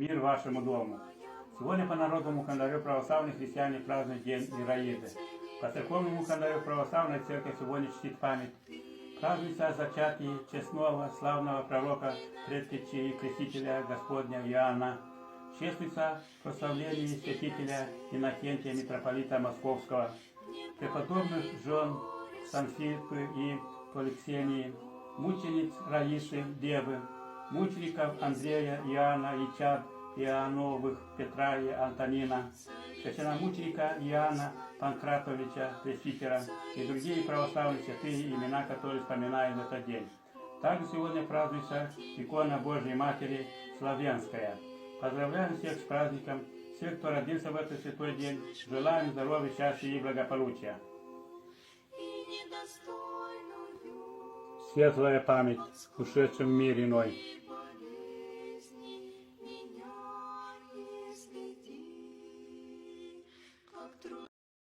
Мир вашему дому. Сегодня по народному календарю православных христиане празднуют День Ираиды. По церковному календарю православная церковь сегодня чтит память. Празднуется о зачатии честного, славного пророка, предтечи и крестителя Господня Иоанна. Чествуется прославление святителя Иннокентия, митрополита Московского, преподобных жен Санфипы и Поликсении, мучениц Раисы, Девы, мучеников Андрея, Иоанна и чад Иоанновых, Петра и Антонина, священномученика Иоанна Панкратовича, пресвитера и другие православные святые, имена которые вспоминают в этот день. Также сегодня празднуется икона Божьей Матери Славянская. Поздравляем всех с праздником, всех, кто родился в этот святой день, желаем здоровья, счастья и благополучия. Светлая память ушедшим в мир иной.